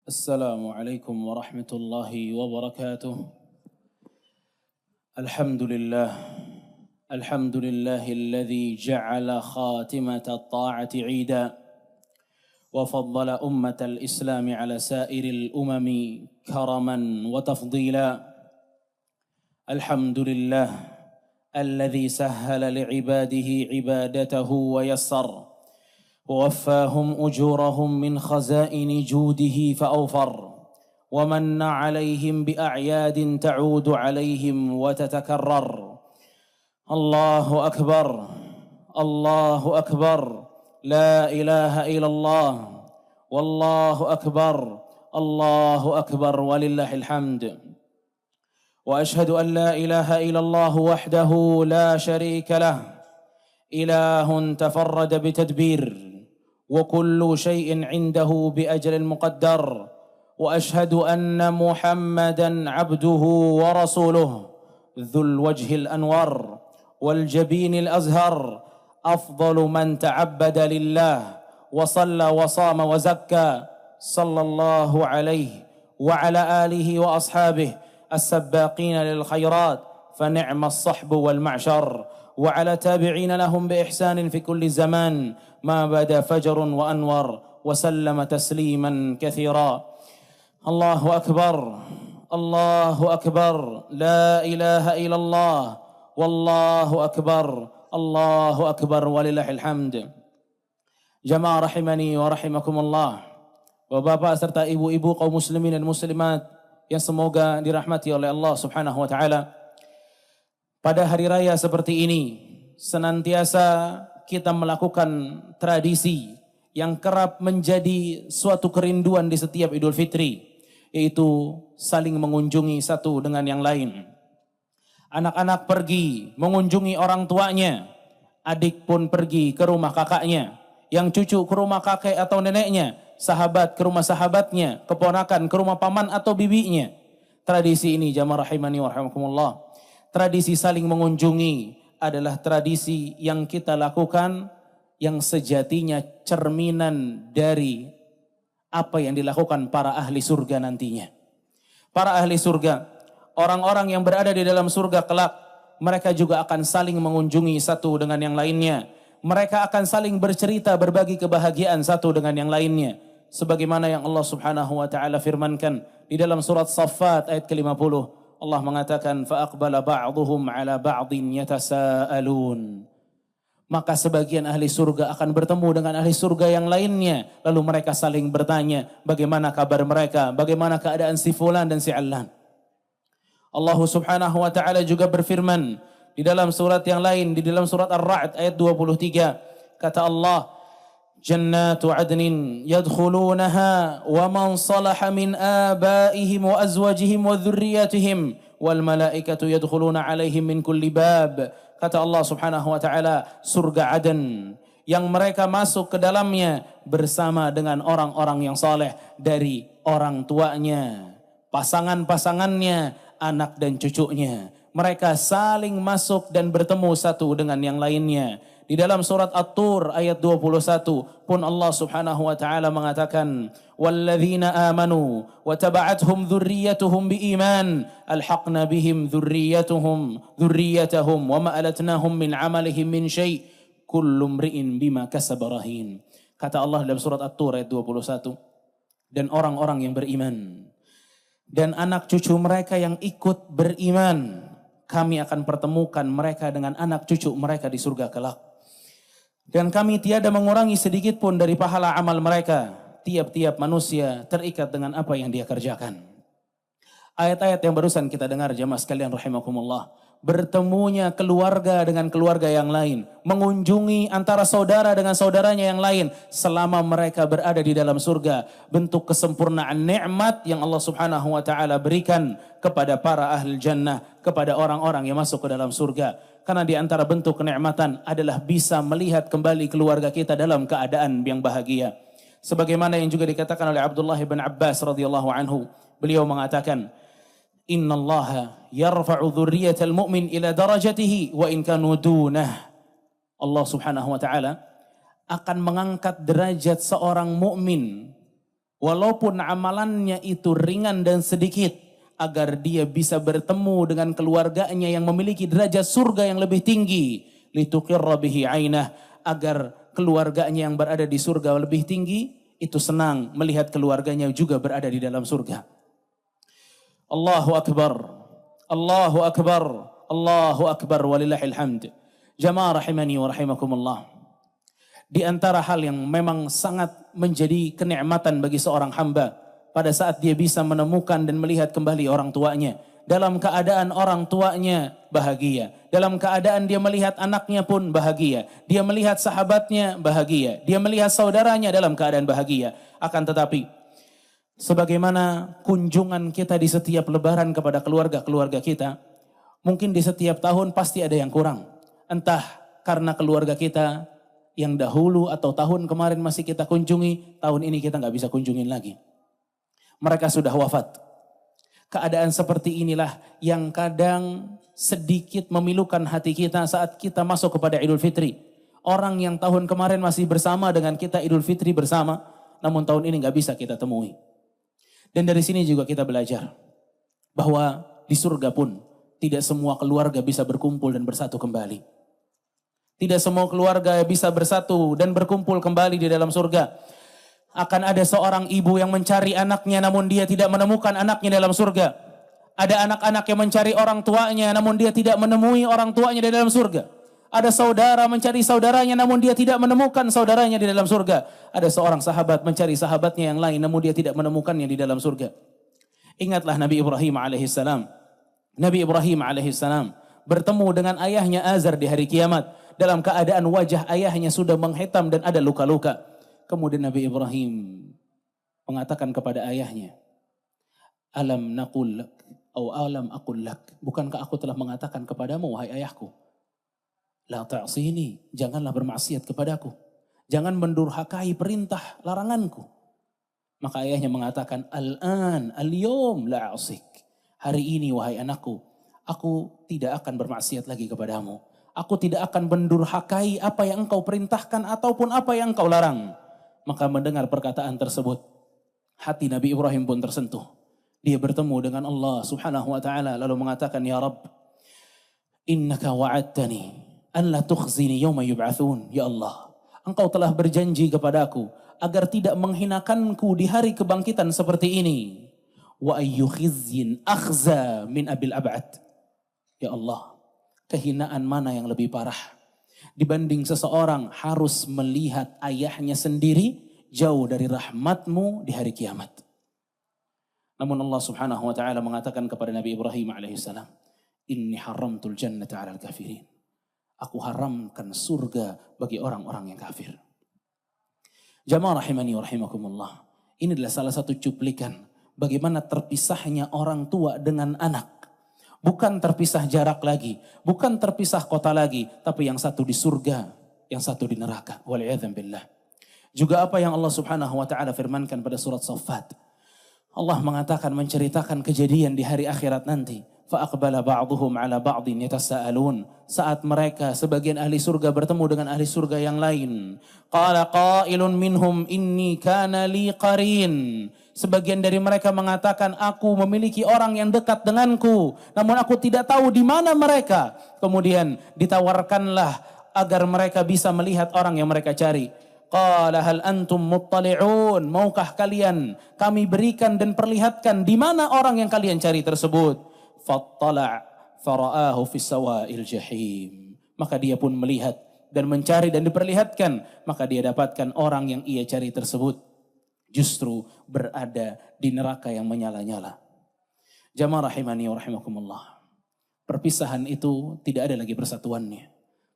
السلام عليكم ورحمة الله وبركاته. الحمد لله الذي جعل خاتمة الطاعة عيدا وفضل أمة الإسلام على سائر الأمم كرما وتفضيلا. الحمد لله الذي سهل لعباده عبادته ويسر ووفاهم أجورهم من خزائن جوده فأوفر ومن عليهم بأعياد تعود عليهم وتتكرر. الله أكبر الله أكبر لا إله إلا الله والله أكبر الله أكبر ولله الحمد. وأشهد أن لا إله إلا الله وحده لا شريك له إله تفرد بتدبير وكل شيء عنده بأجل مقدر. وأشهد أن محمدا عبده ورسوله ذو الوجه الأنور والجبين الأزهر أفضل من تعبد لله وصلى وصام وزكى صلى الله عليه وعلى آله وأصحابه السباقين للخيرات فنعم الصحب والمعشر وعلى تابعين لهم بإحسان في كل زمان ما بدا فجر وأنور وسلم تسليما كثيرا. الله أكبر الله أكبر لا إله إلا الله والله أكبر الله أكبر ولله الحمد. Jamaah rahimani wa rahimakumullah, Bapak-bapak serta ibu-ibu kaum muslimin dan muslimat yang semoga dirahmati oleh Allah Subhanahu wa taala. Pada hari raya seperti ini senantiasa kita melakukan tradisi yang kerap menjadi suatu kerinduan di setiap Idul Fitri, yaitu saling mengunjungi satu dengan yang lain. Anak-anak pergi mengunjungi orang tuanya, adik pun pergi ke rumah kakaknya, yang cucu ke rumah kakek atau neneknya, sahabat ke rumah sahabatnya, keponakan ke rumah paman atau bibinya. Tradisi ini jamaah rahimani wa rahimakumullah, tradisi saling mengunjungi adalah tradisi yang kita lakukan yang sejatinya cerminan dari apa yang dilakukan para ahli surga nantinya. Para ahli surga, orang-orang yang berada di dalam surga kelak, mereka juga akan saling mengunjungi satu dengan yang lainnya. Mereka akan saling bercerita, berbagi kebahagiaan satu dengan yang lainnya. Sebagaimana yang Allah Subhanahu wa taala firmankan di dalam surat Saffat ayat ke-50. Allah mengatakan fa'aqbala ba'dhum 'ala ba'dhin yatasaalun. Maka sebagian ahli surga akan bertemu dengan ahli surga yang lainnya, lalu mereka saling bertanya, bagaimana kabar mereka, bagaimana keadaan si fulan dan si allan. Allah Subhanahu wa taala juga berfirman di dalam surat yang lain, di dalam surat Ar-Ra'd ayat 23, kata Allah, jannatu adnin yadkhulunaha wa man salaha min abaihim wa azwajihim wa dhurriyyatihim wal malaikatu yadkhuluna alaihim min kulli bab. Kata Allah Subhanahu wa taala, surga Aden yang mereka masuk ke dalamnya bersama dengan orang-orang yang saleh dari orang tuanya, pasangan-pasangannya, anak dan cucunya. Mereka saling masuk dan bertemu satu dengan yang lainnya. Di dalam surat At-Tur ayat 21 pun Allah Subhanahu wa taala mengatakan, walladzina amanu wa taba'athum dzurriyyatuhum biiman alhaqna bihim dzurriyyatahum wa ma alatnahum min amalihim min syai' kullu imri'in bima kasaba rahin. Kata Allah dalam surat At-Tur ayat 21, dan orang-orang yang beriman dan anak cucu mereka yang ikut beriman, kami akan pertemukan mereka dengan anak cucu mereka di surga kelak. Dan kami tiada mengurangi sedikit pun dari pahala amal mereka. Tiap-tiap manusia terikat dengan apa yang dia kerjakan. Ayat-ayat yang barusan kita dengar jamaah sekalian rahimakumullah, bertemunya keluarga dengan keluarga yang lain, mengunjungi antara saudara dengan saudaranya yang lain selama mereka berada di dalam surga, bentuk kesempurnaan nikmat yang Allah Subhanahu wa taala berikan kepada para ahli jannah, kepada orang-orang yang masuk ke dalam surga. Karena di antara bentuk kenikmatan adalah bisa melihat kembali keluarga kita dalam keadaan yang bahagia. Sebagaimana yang juga dikatakan oleh Abdullah bin Abbas radhiyallahu anhu, beliau mengatakan, innallaha yarfa'u dzurriyyatal mu'min ila darajatihi wa in kanu dunah. Allah Subhanahu wa taala akan mengangkat derajat seorang mukmin walaupun amalannya itu ringan dan sedikit, agar dia bisa bertemu dengan keluarganya yang memiliki derajat surga yang lebih tinggi, lituqirra bihi ainah, agar keluarganya yang berada di surga lebih tinggi itu senang melihat keluarganya juga berada di dalam surga. Allahu akbar, Allahu akbar, Allahu akbar, walillahil hamd. Jamaah rahimani wa rahimakumullah. Di antara hal yang memang sangat menjadi kenikmatan bagi seorang hamba pada saat dia bisa menemukan dan melihat kembali orang tuanya, dalam keadaan orang tuanya bahagia, dalam keadaan dia melihat anaknya pun bahagia, dia melihat sahabatnya bahagia, dia melihat saudaranya dalam keadaan bahagia. Akan tetapi, sebagaimana kunjungan kita di setiap lebaran kepada keluarga-keluarga kita, mungkin di setiap tahun pasti ada yang kurang. Entah karena keluarga kita yang dahulu atau tahun kemarin masih kita kunjungi, tahun ini kita nggak bisa kunjungin lagi. Mereka sudah wafat. Keadaan seperti inilah yang kadang sedikit memilukan hati kita saat kita masuk kepada Idul Fitri. Orang yang tahun kemarin masih bersama dengan kita Idul Fitri bersama, namun tahun ini nggak bisa kita temui. Dan dari sini juga kita belajar bahwa di surga pun tidak semua keluarga bisa berkumpul dan bersatu kembali. Tidak semua keluarga bisa bersatu dan berkumpul kembali di dalam surga. Akan ada seorang ibu yang mencari anaknya namun dia tidak menemukan anaknya dalam surga. Ada anak-anak yang mencari orang tuanya namun dia tidak menemui orang tuanya di dalam surga. Ada saudara mencari saudaranya namun dia tidak menemukan saudaranya di dalam surga. Ada seorang sahabat mencari sahabatnya yang lain namun dia tidak menemukannya di dalam surga. Ingatlah Nabi Ibrahim alaihissalam. Nabi Ibrahim alaihissalam bertemu dengan ayahnya Azar di hari kiamat. Dalam keadaan wajah ayahnya sudah menghitam dan ada luka-luka. Kemudian Nabi Ibrahim mengatakan kepada ayahnya, Alam naqul lak, atau alam aqul lak. Bukankah aku telah mengatakan kepadamu, wahai ayahku, la ta'sini, janganlah bermaksiat kepadaku. Jangan mendurhakai perintah laranganku. Maka ayahnya mengatakan, Al-an, al-yom la a'sik. Hari ini wahai anakku, aku tidak akan bermaksiat lagi kepadamu. Aku tidak akan mendurhakai apa yang engkau perintahkan ataupun apa yang engkau larang. Maka mendengar perkataan tersebut, hati Nabi Ibrahim pun tersentuh. Dia bertemu dengan Allah subhanahu wa ta'ala lalu mengatakan, Ya Rabb, innaka wa'adtani an la tukhzini yawma yub'athun. Ya Allah, engkau telah berjanji kepadaku agar tidak menghinakanku di hari kebangkitan seperti ini. Wa ayyu khizyin akhza min abil ab'ad. Ya Allah, kehinaan mana yang lebih parah dibanding seseorang harus melihat ayahnya sendiri jauh dari rahmatmu di hari kiamat. Namun Allah subhanahu wa ta'ala mengatakan kepada Nabi Ibrahim alaihissalam, Inni haramtul jannata alal kafirin. Aku haramkan surga bagi orang-orang yang kafir. Jamaah rahimani wa rahimakumullah. Ini adalah salah satu cuplikan bagaimana terpisahnya orang tua dengan anak. Bukan terpisah jarak lagi, bukan terpisah kota lagi, tapi yang satu di surga, yang satu di neraka. Wal'iyadzubillah. Juga apa yang Allah subhanahu wa ta'ala firmankan pada surat Saffat. Allah mengatakan, menceritakan kejadian di hari akhirat nanti. Fa'aqbala ba'duhum ala ba'din yatasa'alun. Saat mereka sebagian ahli surga bertemu dengan ahli surga yang lain. Qala qailun minhum inni kana li qarin. Sebagian dari mereka mengatakan, aku memiliki orang yang dekat denganku, namun aku tidak tahu di mana mereka. Kemudian ditawarkanlah agar mereka bisa melihat orang yang mereka cari. Qala hal antum muttali'un, maukah kalian kami berikan dan perlihatkan di mana orang yang kalian cari tersebut? Fattala' fara'ahu fis sawa'il jahim. Maka dia pun melihat dan mencari dan diperlihatkan, maka dia dapatkan orang yang ia cari tersebut justru berada di neraka yang menyala-nyala. Jamaah rahimani wa rahimakumullah. Perpisahan itu tidak ada lagi persatuannya.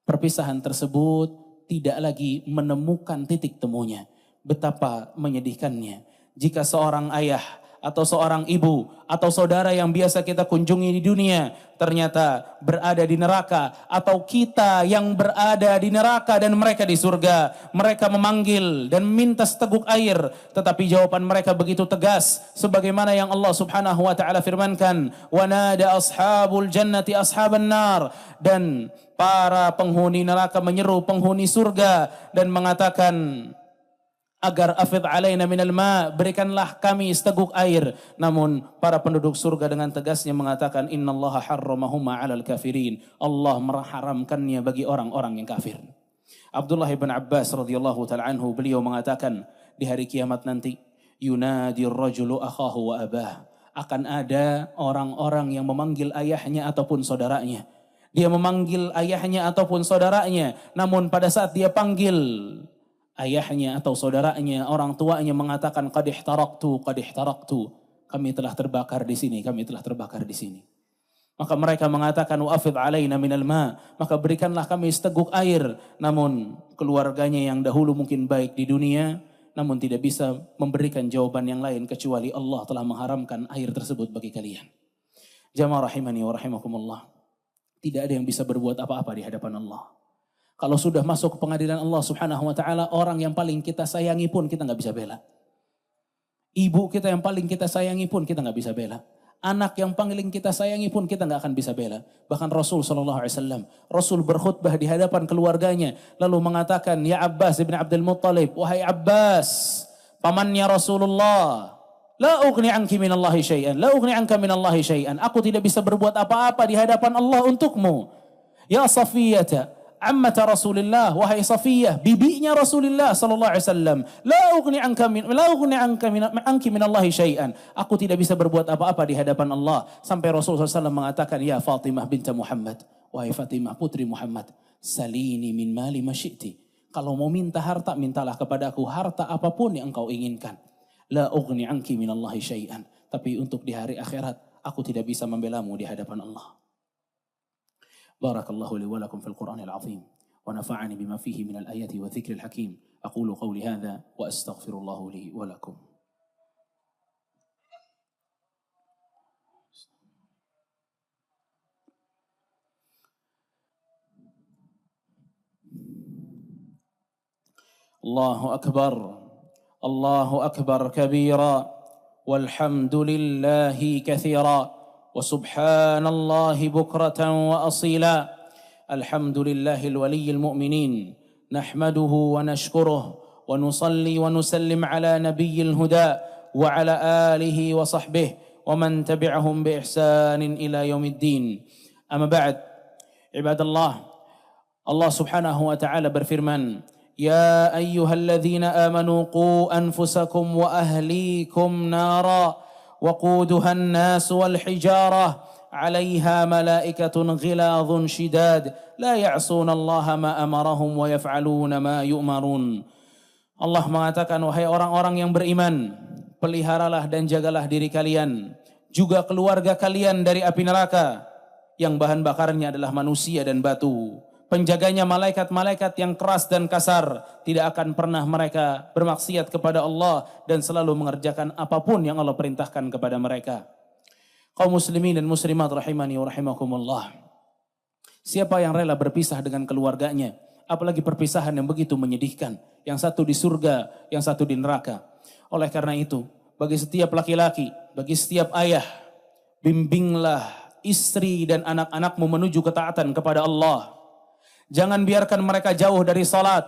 Perpisahan tersebut tidak lagi menemukan titik temunya. Betapa menyedihkannya jika seorang ayah atau seorang ibu atau saudara yang biasa kita kunjungi di dunia ternyata berada di neraka, atau kita yang berada di neraka dan mereka di surga. Mereka memanggil dan meminta seteguk air, tetapi jawaban mereka begitu tegas sebagaimana yang Allah subhanahu wa ta'ala firmankan, wa nada ashabul jannati ashaban nar, dan para penghuni neraka menyeru penghuni surga dan mengatakan, agar afid alaina minal ma, berikanlah kami seteguk air. Namun para penduduk surga dengan tegasnya mengatakan innallaha harramahuma 'alal kafirin. Allah mengharamkannya bagi orang-orang yang kafir. Abdullah bin Abbas radhiyallahu taala anhu, beliau mengatakan di hari kiamat nanti yunadi ar-rajulu akhahu wa abah, akan ada orang-orang yang memanggil ayahnya ataupun saudaranya. Dia memanggil ayahnya ataupun saudaranya, namun pada saat dia panggil ayahnya atau saudaranya, orang tuanya mengatakan qad ihtaraktu, kami telah terbakar di sini, kami telah terbakar di sini. Maka mereka mengatakan wa'afid alaina minal ma, maka berikanlah kami seteguk air. Namun keluarganya yang dahulu mungkin baik di dunia, namun tidak bisa memberikan jawaban yang lain kecuali Allah telah mengharamkan air tersebut bagi kalian. Jamaah rahimani wa rahimakumullah. Tidak ada yang bisa berbuat apa-apa di hadapan Allah. Kalau sudah masuk ke pengadilan Allah subhanahu wa ta'ala, orang yang paling kita sayangi pun kita nggak bisa bela. Ibu kita yang paling kita sayangi pun kita nggak bisa bela. Anak yang paling kita sayangi pun kita nggak akan bisa bela. Bahkan Rasul SAW, Rasul berkhutbah di hadapan keluarganya, lalu mengatakan, ya Abbas ibn Abdul Muttalib, wahai Abbas, pamannya Rasulullah, la ughni anki minallahi syai'an, la ughni anka minallahi syai'an. Aku tidak bisa berbuat apa-apa di hadapan Allah untukmu. Ya Safiyata, ammata Rasulullah, wahai Safiyah, bibinya Rasulullah sallallahu alaihi wasallam, la ughni anki minallahi syai'an. Aku tidak bisa berbuat apa-apa di hadapan Allah. Sampai Rasulullah SAW mengatakan, ya Fatimah binta Muhammad, wahai Fatimah putri Muhammad, salini min mali ma syi'ti. Kalau mau minta harta, mintalah kepadaku harta apapun yang engkau inginkan. La ughni anki minallahi syai'an. Tapi untuk di hari akhirat, aku tidak bisa membelamu di hadapan Allah. Barakallahu li wa lakum fil Qur'anil azim. Wa nafa'ani bima fihi minal ayati wa dzikril hakim. Aqulu qawli hadha wa astaghfirullahu li wa lakum. Allahu akbar. Allahu akbar kabira, walhamdulillahi kathira, wa subhanallahi bukratan wa asila. Alhamdulillahil waliyyil mu'minin, nahmaduhu wa nashkuruh, wa nusalli wa nusallim ala nabiyyil huda, wa ala alihi wa sahbihi, wa man tabi'ahum bi ihsanin ila yaumiddin. Amma ba'd, ibadallah, Allah subhanahu wa ta'ala berfirman, يا أيها الذين آمنوا قوا أنفسكم وأهليكم نارا وقودها الناس والحجارة عليها ملائكة غلاظ شداد لا يعصون الله ما أمرهم ويفعلون ما يؤمرون. Allah mengatakan, wahai orang-orang yang beriman, peliharalah dan jagalah diri kalian, juga keluarga kalian dari api neraka, yang bahan bakarnya adalah manusia dan batu. Penjaganya malaikat-malaikat yang keras dan kasar. Tidak akan pernah mereka bermaksiat kepada Allah dan selalu mengerjakan apapun yang Allah perintahkan kepada mereka. Kaum muslimin dan muslimat rahimani wa rahimakumullah. Siapa yang rela berpisah dengan keluarganya, apalagi perpisahan yang begitu menyedihkan, yang satu di surga, yang satu di neraka. Oleh karena itu, bagi setiap laki-laki, bagi setiap ayah, bimbinglah istri dan anak-anakmu menuju ketaatan kepada Allah. Jangan biarkan mereka jauh dari salat,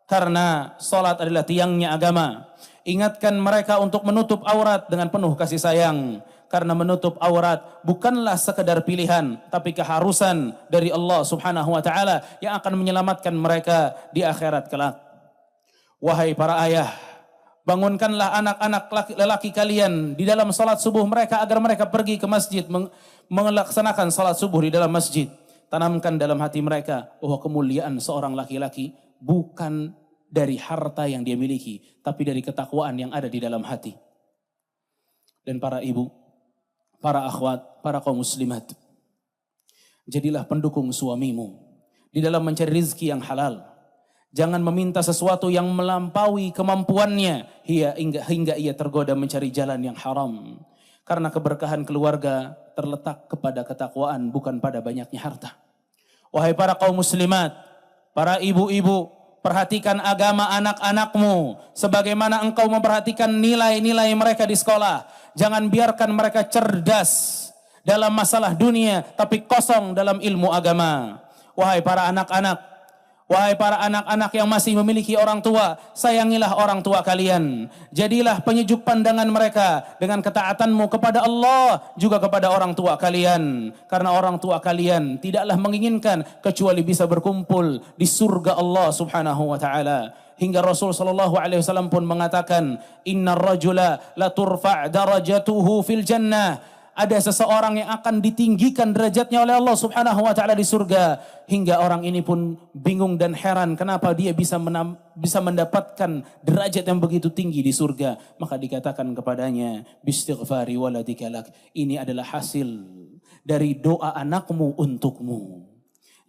karena salat adalah tiangnya agama. Ingatkan mereka untuk menutup aurat dengan penuh kasih sayang, karena menutup aurat bukanlah sekedar pilihan, tapi keharusan dari Allah subhanahu wa ta'ala yang akan menyelamatkan mereka di akhirat kelak. Wahai para ayah, bangunkanlah anak-anak lelaki kalian di dalam salat subuh mereka agar mereka pergi ke masjid melaksanakan salat subuh di dalam masjid. Tanamkan dalam hati mereka bahwa kemuliaan seorang laki-laki bukan dari harta yang dia miliki, tapi dari ketakwaan yang ada di dalam hati. Dan para ibu, para akhwat, para kaum muslimat, jadilah pendukung suamimu di dalam mencari rizki yang halal. Jangan meminta sesuatu yang melampaui kemampuannya hingga ia tergoda mencari jalan yang haram. Karena keberkahan keluarga terletak kepada ketakwaan, bukan pada banyaknya harta. Wahai para kaum muslimat, para ibu-ibu, perhatikan agama anak-anakmu sebagaimana engkau memperhatikan nilai-nilai mereka di sekolah. Jangan biarkan mereka cerdas dalam masalah dunia tapi kosong dalam ilmu agama. Wahai para anak-anak, Wahai para anak-anak yang masih memiliki orang tua, sayangilah orang tua kalian. Jadilah penyejuk pandangan mereka dengan ketaatanmu kepada Allah, juga kepada orang tua kalian. Karena orang tua kalian tidaklah menginginkan kecuali bisa berkumpul di surga Allah subhanahu wa ta'ala. Hingga Rasul sallallahu alaihi wasallam pun mengatakan, "Innar rajula la turfa' darajatuhu fil jannah." Ada seseorang yang akan ditinggikan derajatnya oleh Allah subhanahu wa ta'ala di surga. Hingga orang ini pun bingung dan heran kenapa dia bisa mendapatkan derajat yang begitu tinggi di surga. Maka dikatakan kepadanya, bistighfari waladika lak. Ini adalah hasil dari doa anakmu untukmu.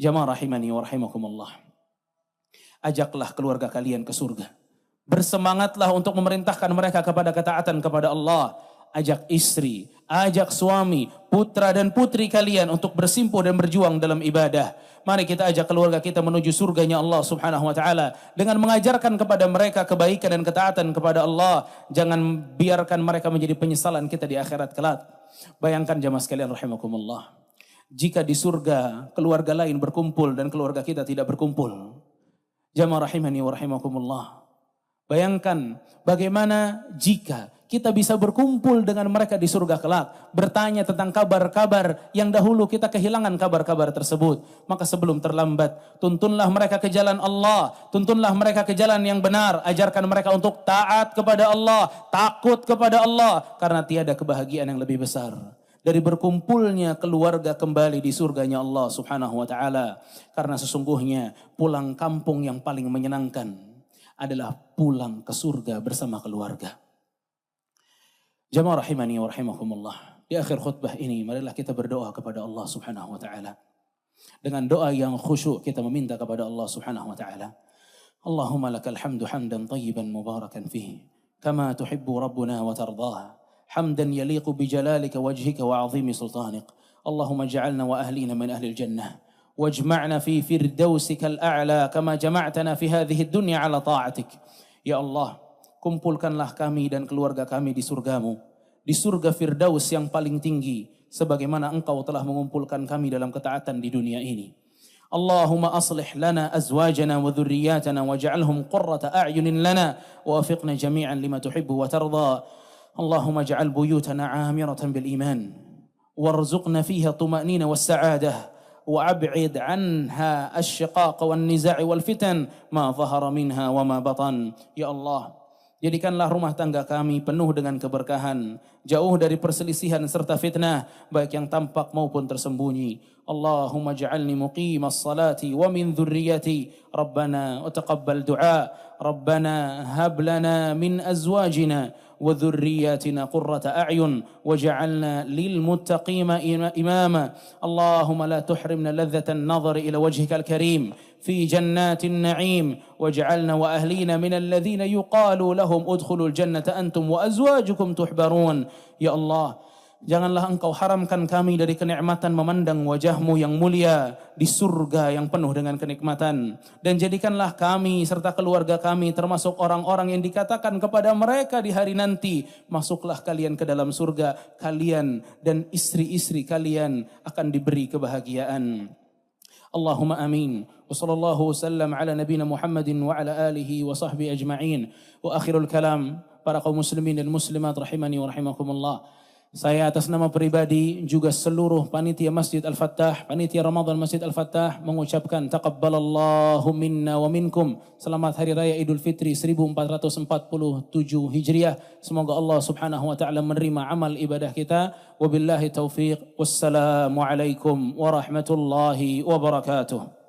Jamaah rahimani wa rahimakumullah. Ajaklah keluarga kalian ke surga. Bersemangatlah untuk memerintahkan mereka kepada ketaatan kepada Allah. Ajak istri, ajak suami, putra dan putri kalian untuk bersimpuh dan berjuang dalam ibadah. Mari kita ajak keluarga kita menuju surganya Allah subhanahu wa ta'ala dengan mengajarkan kepada mereka kebaikan dan ketaatan kepada Allah. Jangan biarkan mereka menjadi penyesalan kita di akhirat kelak. Bayangkan jamaah sekalian rahimakumullah, jika di surga keluarga lain berkumpul dan keluarga kita tidak berkumpul. Jamaah rahimani wa rahimakumullah, bayangkan bagaimana jika kita bisa berkumpul dengan mereka di surga kelak, bertanya tentang kabar-kabar yang dahulu kita kehilangan kabar-kabar tersebut. Maka sebelum terlambat, tuntunlah mereka ke jalan Allah, tuntunlah mereka ke jalan yang benar, ajarkan mereka untuk taat kepada Allah, takut kepada Allah, karena tiada kebahagiaan yang lebih besar dari berkumpulnya keluarga kembali di surganya Allah subhanahu wa ta'ala. Karena sesungguhnya pulang kampung yang paling menyenangkan adalah pulang ke surga bersama keluarga. Jamaah rahimani wa rahimakumullah. Di akhir khutbah ini, marilah kita berdoa kepada Allah subhanahu wa ta'ala. Dengan doa yang khusyuk kita meminta kepada Allah subhanahu wa ta'ala. Allahumma lakal hamdu hamdan tayyiban mubarakan fihi. Kama tuhibbu rabbuna wa tardah. Hamdan yaliqu bijalalika wajhika wa azimi sultanik. Allahumma ja'alna wa ahlina min ahli al-jannah. Wajma'na fi firdawsika al-a'la kama jama'tana fi hadhihi dunya ala ta'atik. Ya Allah, kumpulkanlah kami dan keluarga kami di surgamu, di surga Firdaus yang paling tinggi, sebagaimana engkau telah mengumpulkan kami dalam ketaatan di dunia ini. Allahumma aslih lana azwajana wa dhurriyyatana waj'alhum qurrata a'yunin lana wa wafiqna jami'an lima tuhibbu wa tarda. Allahumma ja'al buyutana 'amiratan bil iman warzuqna fiha tuma'nina was sa'adah وأبعد عنها الشقاق والنزاع والفتن ما ظهر منها وما بطن. Ya Allah, jadikanlah rumah tangga kami penuh dengan keberkahan, jauh dari perselisihan serta fitnah, baik yang tampak maupun tersembunyi. Allahumma ja'alni muqimas salati wa min dhurriyyati. Rabbana wa taqabbal du'a. Rabbana hab lana min azwajina wa dhurriyyatina qurrata a'yun waj'alna lil muttaqina imama. Allahumma la tuhrimna ladzatan nadhari ila wajhikal karim في جنات النعيم واجعلنا وأهلينا من الذين يقال لهم ادخلوا الجنة أنتم وأزواجكم تحبرون. Ya Allah, janganlah engkau haramkan kami dari kenikmatan memandang wajahmu yang mulia di surga yang penuh dengan kenikmatan. Dan jadikanlah kami serta keluarga kami termasuk orang-orang yang dikatakan kepada mereka di hari nanti, masuklah kalian ke dalam surga, kalian dan istri-istri kalian akan diberi kebahagiaan. Allahumma amin. Wa sallallahu wasallam ala nabina Muhammadin wa ala alihi wa sahbihi ajma'in. Wa akhirul kalam, para kaum muslimin dan muslimat rahimani wa rahimakumullah. Saya atas nama pribadi juga seluruh panitia Masjid Al-Fattah, panitia Ramadan Masjid Al-Fattah mengucapkan taqabbalallahu minna wa minkum. Selamat Hari Raya Idul Fitri 1447 Hijriah. Semoga Allah Subhanahu wa taala menerima amal ibadah kita. Wabillahi taufiq. Wassalamualaikum warahmatullahi wabarakatuh.